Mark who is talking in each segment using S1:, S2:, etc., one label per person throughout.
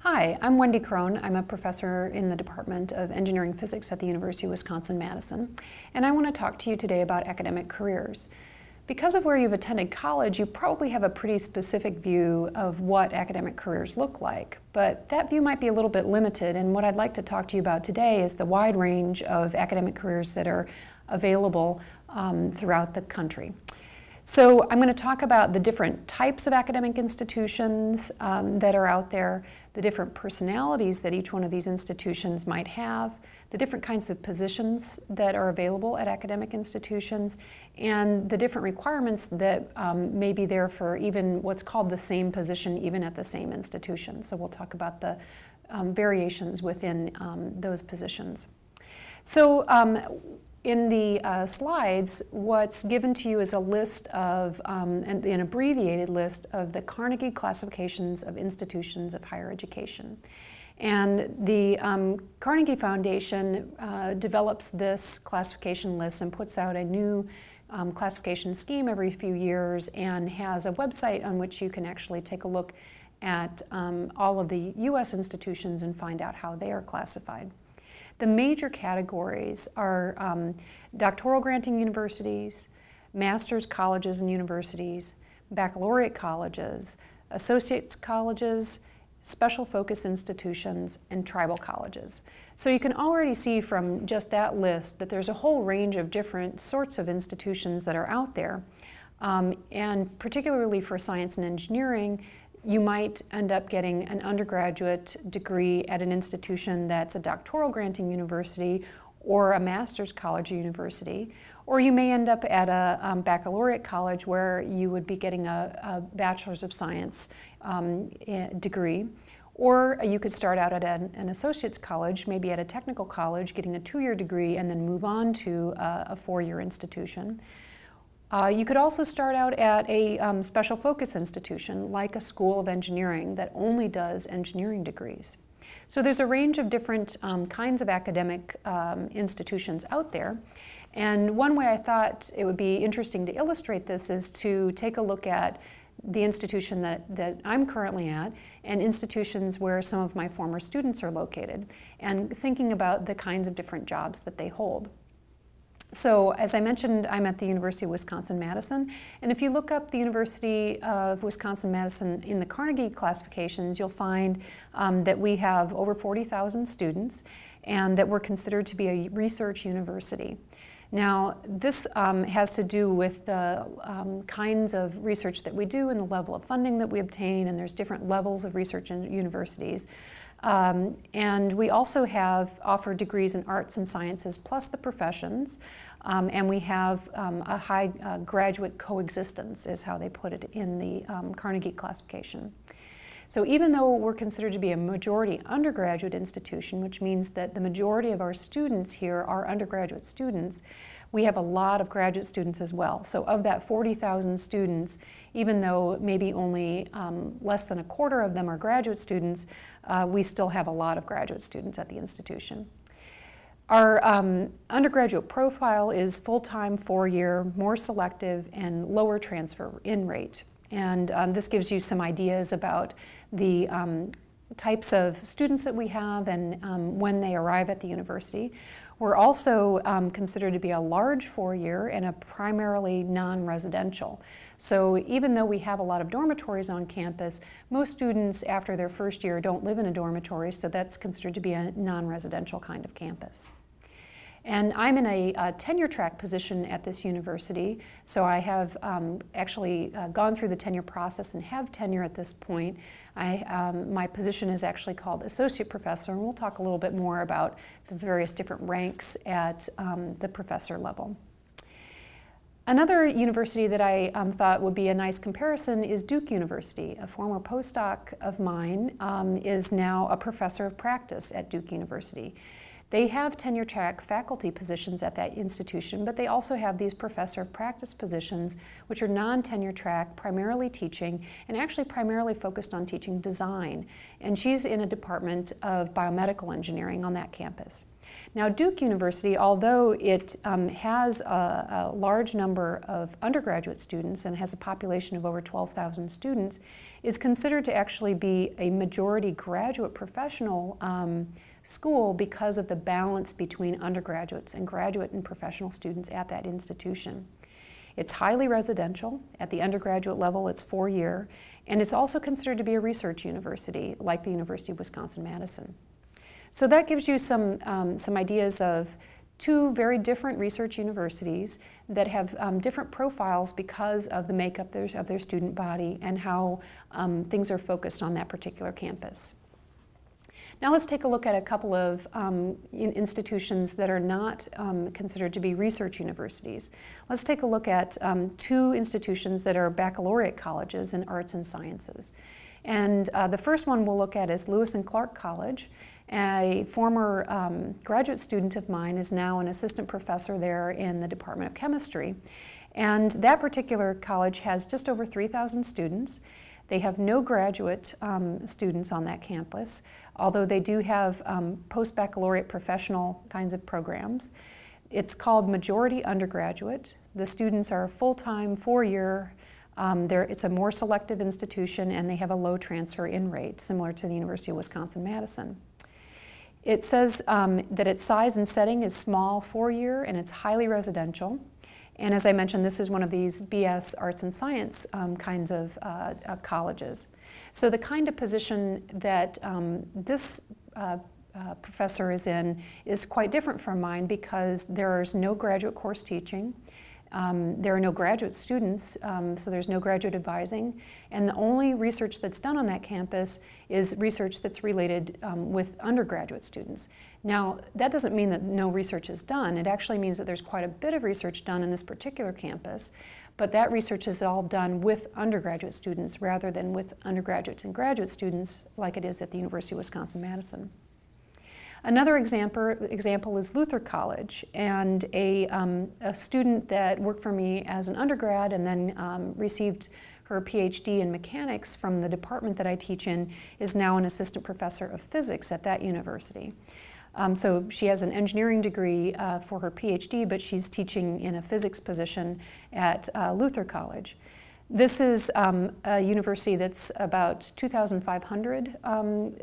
S1: Hi, I'm Wendy Crone. I'm a professor in the Department of Engineering Physics at the University of Wisconsin-Madison, and I want to talk to you today about academic careers. Because of where you've attended college, you probably have a pretty specific view of what academic careers look like, but that view might be a little bit limited, and what I'd like to talk to you about today is the wide range of academic careers that are available throughout the country. So I'm going to talk about the different types of academic institutions that are out there, the different personalities that each one of these institutions might have, the different kinds of positions that are available at academic institutions, and the different requirements that may be there for even what's called the same position even at the same institution. So we'll talk about the variations within those positions. So in the slides, what's given to you is a list of, an abbreviated list of the Carnegie Classifications of Institutions of Higher Education. And the Carnegie Foundation develops this classification list and puts out a new classification scheme every few years and has a website on which you can actually take a look at all of the U.S. institutions and find out how they are classified. The major categories are doctoral granting universities, master's colleges and universities, baccalaureate colleges, associate's colleges, special focus institutions, and tribal colleges. So you can already see from just that list that there's a whole range of different sorts of institutions that are out there. And particularly for science and engineering, you might end up getting an undergraduate degree at an institution that's a doctoral granting university or a master's college or university, or you may end up at a baccalaureate college where you would be getting a bachelor's of science degree, or you could start out at an associate's college, maybe at a technical college, getting a 2-year degree and then move on to a 4-year institution. You could also start out at a special focus institution like a school of engineering that only does engineering degrees. So there's a range of different kinds of academic institutions out there. And one way I thought it would be interesting to illustrate this is to take a look at the institution that I'm currently at and institutions where some of my former students are located and thinking about the kinds of different jobs that they hold. So as I mentioned, I'm at the University of Wisconsin-Madison, and if you look up the University of Wisconsin-Madison in the Carnegie Classifications, you'll find that we have over 40,000 students and that we're considered to be a research university. Now, this has to do with the kinds of research that we do and the level of funding that we obtain, and there's different levels of research in universities. And we also offer degrees in arts and sciences plus the professions, and we have a high graduate coexistence is how they put it in the Carnegie classification. So even though we're considered to be a majority undergraduate institution, which means that the majority of our students here are undergraduate students, we have a lot of graduate students as well. So of that 40,000 students, even though maybe only less than a quarter of them are graduate students, we still have a lot of graduate students at the institution. Our undergraduate profile is full-time, 4-year, more selective, and lower transfer-in rate. And this gives you some ideas about the types of students that we have and when they arrive at the university. We're also considered to be a large 4-year and a primarily non-residential. So even though we have a lot of dormitories on campus, most students after their first year don't live in a dormitory, so that's considered to be a non-residential kind of campus. And I'm in a tenure track position at this university, so I have actually gone through the tenure process and have tenure at this point. My position is actually called associate professor, and we'll talk a little bit more about the various different ranks at the professor level. Another university that I thought would be a nice comparison is Duke University. A former postdoc of mine is now a professor of practice at Duke University. They have tenure track faculty positions at that institution, but they also have these professor of practice positions, which are non-tenure track, primarily teaching, and actually primarily focused on teaching design. And she's in a department of biomedical engineering on that campus. Now, Duke University, although it has a large number of undergraduate students and has a population of over 12,000 students, is considered to actually be a majority graduate professional school because of the balance between undergraduates and graduate and professional students at that institution. It's highly residential. At the undergraduate level, it's 4-year, and it's also considered to be a research university, like the University of Wisconsin-Madison. So that gives you some ideas of two very different research universities that have different profiles because of the makeup of their student body and how things are focused on that particular campus. Now let's take a look at a couple of institutions that are not considered to be research universities. Let's take a look at two institutions that are baccalaureate colleges in arts and sciences. And the first one we'll look at is Lewis and Clark College. A former graduate student of mine is now an assistant professor there in the Department of Chemistry. And that particular college has just over 3,000 students. They have no graduate students on that campus, although they do have post-baccalaureate professional kinds of programs. It's called majority undergraduate. The students are full-time, 4-year. It's a more selective institution, and they have a low transfer-in rate, similar to the University of Wisconsin-Madison. It says that its size and setting is small, 4-year, and it's highly residential. And as I mentioned, this is one of these BS arts and science kinds of colleges. So the kind of position that this professor is in is quite different from mine because there's no graduate course teaching. There are no graduate students, so there's no graduate advising, and the only research that's done on that campus is research that's related with undergraduate students. Now, that doesn't mean that no research is done. It actually means that there's quite a bit of research done in this particular campus, but that research is all done with undergraduate students rather than with undergraduates and graduate students like it is at the University of Wisconsin-Madison. Another example is Luther College, and a student that worked for me as an undergrad and then received her PhD in mechanics from the department that I teach in is now an assistant professor of physics at that university. So she has an engineering degree for her PhD, but she's teaching in a physics position at Luther College. This is a university that's about 2,500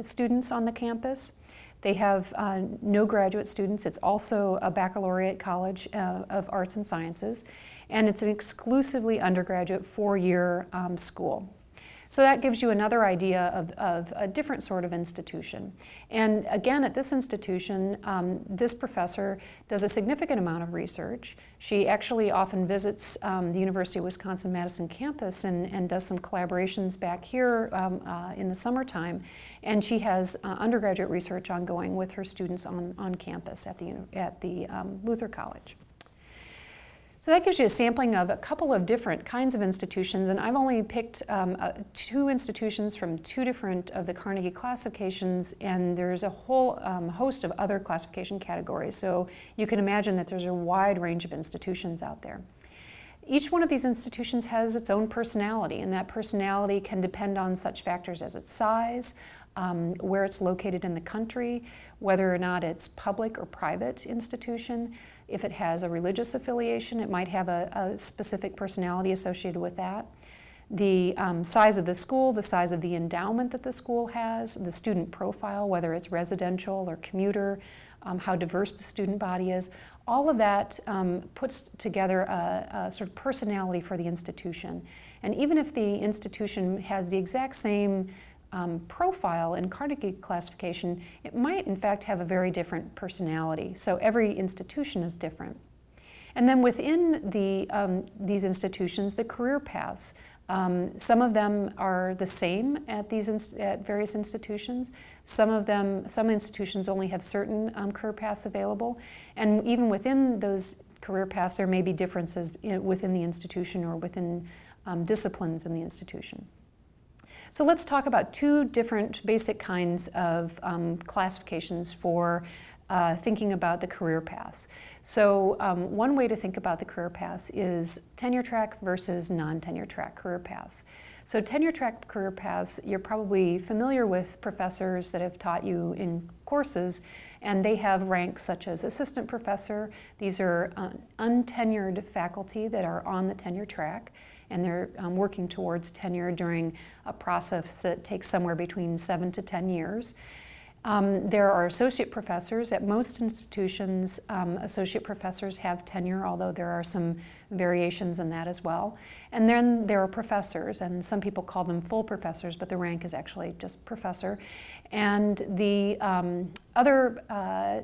S1: students on the campus. They have no graduate students. It's also a baccalaureate college of arts and sciences, and it's an exclusively undergraduate 4-year school. So that gives you another idea of a different sort of institution. And again, at this institution, this professor does a significant amount of research. She actually often visits the University of Wisconsin-Madison campus and does some collaborations back here in the summertime. And she has undergraduate research ongoing with her students on campus at the Luther College. So that gives you a sampling of a couple of different kinds of institutions, and I've only picked 2 institutions from 2 different of the Carnegie Classifications, and there's a whole host of other classification categories, so you can imagine that there's a wide range of institutions out there. Each one of these institutions has its own personality, and that personality can depend on such factors as its size, where it's located in the country, whether or not it's public or private institution. If it has a religious affiliation, it might have a specific personality associated with that. The size of the school, the size of the endowment that the school has, the student profile, whether it's residential or commuter, how diverse the student body is, all of that puts together a sort of personality for the institution. And even if the institution has the exact same profile in Carnegie classification, it might in fact have a very different personality. So every institution is different. And then within these institutions, the career paths. Some of them are the same at various institutions. Some institutions only have certain career paths available. And even within those career paths, there may be differences within the institution or within disciplines in the institution. So let's talk about 2 different basic kinds of classifications for thinking about the career paths. So one way to think about the career paths is tenure track versus non-tenure track career paths. So tenure track career paths, you're probably familiar with professors that have taught you in courses, and they have ranks such as assistant professor. These are untenured faculty that are on the tenure track, and they're working towards tenure during a process that takes somewhere between 7 to 10 years. There are associate professors. At most institutions, associate professors have tenure, although there are some variations in that as well. And then there are professors, and some people call them full professors, but the rank is actually just professor. And the other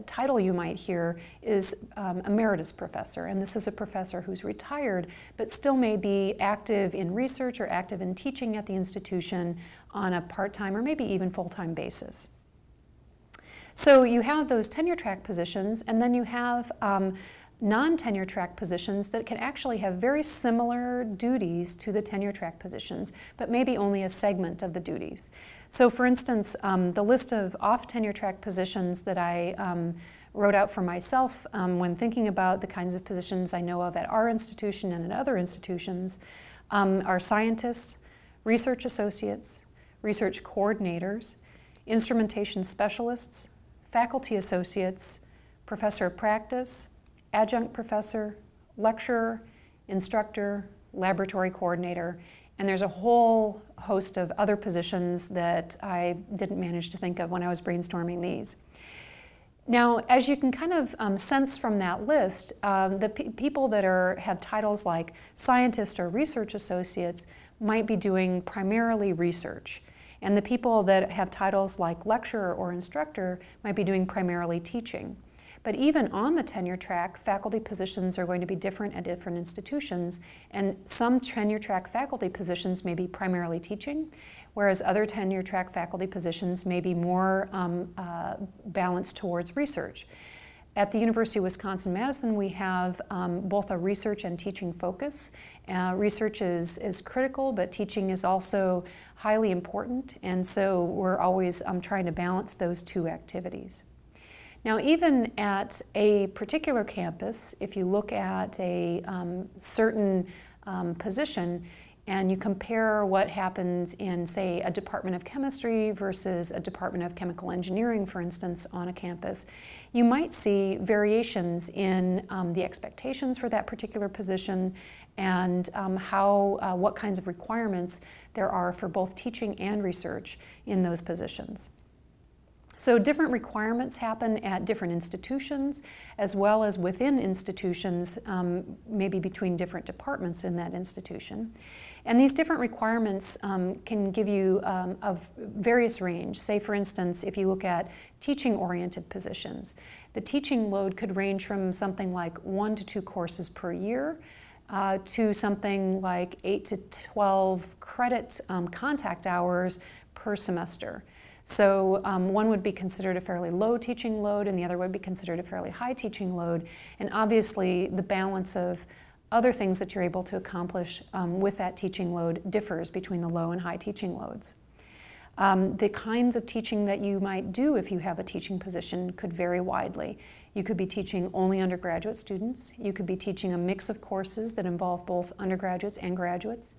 S1: title you might hear is emeritus professor, and this is a professor who's retired, but still may be active in research or active in teaching at the institution on a part-time or maybe even full-time basis. So you have those tenure track positions, and then you have non-tenure track positions that can actually have very similar duties to the tenure track positions, but maybe only a segment of the duties. So for instance, the list of off-tenure track positions that I wrote out for myself when thinking about the kinds of positions I know of at our institution and at other institutions are scientists, research associates, research coordinators, instrumentation specialists, faculty associates, professor of practice, adjunct professor, lecturer, instructor, laboratory coordinator, and there's a whole host of other positions that I didn't manage to think of when I was brainstorming these. Now, as you can kind of sense from that list, the people that have titles like scientist or research associates might be doing primarily research. And the people that have titles like lecturer or instructor might be doing primarily teaching. But even on the tenure track, faculty positions are going to be different at different institutions, and some tenure track faculty positions may be primarily teaching, whereas other tenure track faculty positions may be more balanced towards research. At the University of Wisconsin-Madison, we have both a research and teaching focus. Research is critical, but teaching is also highly important, and so we're always trying to balance those two activities. Now, even at a particular campus, if you look at a certain position, and you compare what happens in, say, a department of chemistry versus a department of chemical engineering, for instance, on a campus, you might see variations in the expectations for that particular position and what kinds of requirements there are for both teaching and research in those positions. So different requirements happen at different institutions, as well as within institutions, maybe between different departments in that institution. And these different requirements can give you a various range. Say, for instance, if you look at teaching-oriented positions, the teaching load could range from something like 1 to 2 courses per year to something like 8 to 12 credit contact hours per semester. So one would be considered a fairly low teaching load, and the other would be considered a fairly high teaching load. And obviously, the balance of other things that you're able to accomplish with that teaching load differs between the low and high teaching loads. The kinds of teaching that you might do if you have a teaching position could vary widely. You could be teaching only undergraduate students. You could be teaching a mix of courses that involve both undergraduates and graduates.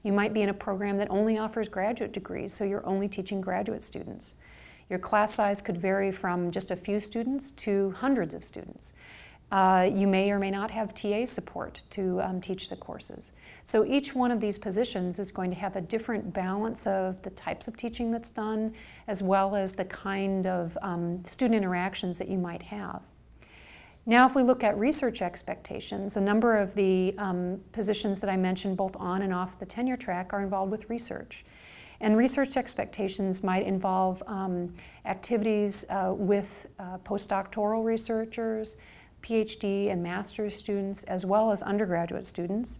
S1: You might be in a program that only offers graduate degrees, so you're only teaching graduate students. Your class size could vary from just a few students to hundreds of students. You may or may not have TA support to teach the courses. So each one of these positions is going to have a different balance of the types of teaching that's done, as well as the kind of student interactions that you might have. Now, if we look at research expectations, a number of the positions that I mentioned both on and off the tenure track are involved with research. And research expectations might involve activities with postdoctoral researchers, PhD and master's students, as well as undergraduate students.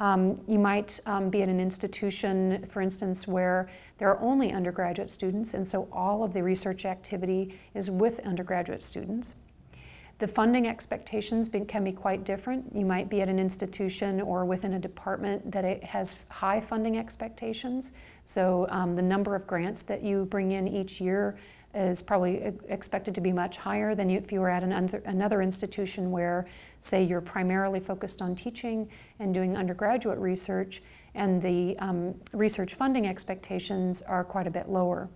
S1: You might be in an institution, for instance, where there are only undergraduate students, and so all of the research activity is with undergraduate students. The funding expectations can be quite different. You might be at an institution or within a department that it has high funding expectations. So the number of grants that you bring in each year is probably expected to be much higher than if you were at another institution where, say, you're primarily focused on teaching and doing undergraduate research, and the research funding expectations are quite a bit lower.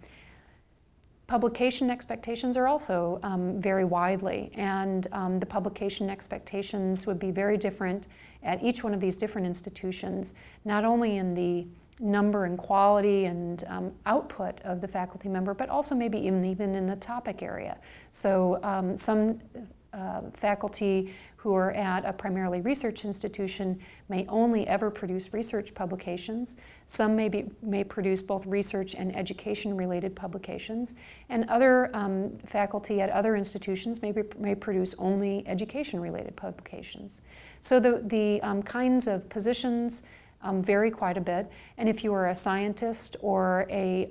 S1: Publication expectations are also vary widely, and the publication expectations would be very different at each one of these different institutions, not only in the number and quality and output of the faculty member, but also maybe even in the topic area. So some faculty who are at a primarily research institution may only ever produce research publications. Some may produce both research and education-related publications, and other faculty at other institutions may produce only education-related publications. So the kinds of positions vary quite a bit, and if you are a scientist or a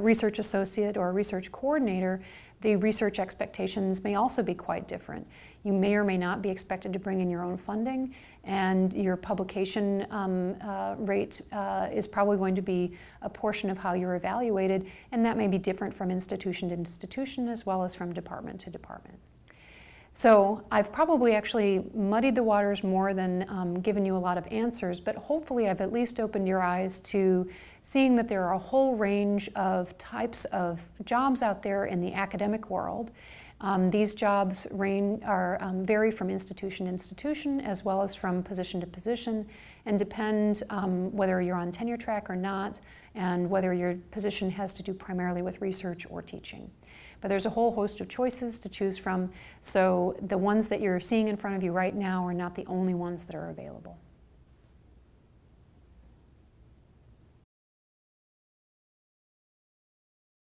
S1: research associate or a research coordinator, the research expectations may also be quite different. You may or may not be expected to bring in your own funding, and your publication rate is probably going to be a portion of how you're evaluated, and that may be different from institution to institution as well as from department to department. So I've probably actually muddied the waters more than given you a lot of answers, but hopefully I've at least opened your eyes to seeing that there are a whole range of types of jobs out there in the academic world. These jobs vary from institution to institution as well as from position to position, and depend whether you're on tenure track or not, and whether your position has to do primarily with research or teaching. But there's a whole host of choices to choose from, so the ones that you're seeing in front of you right now are not the only ones that are available.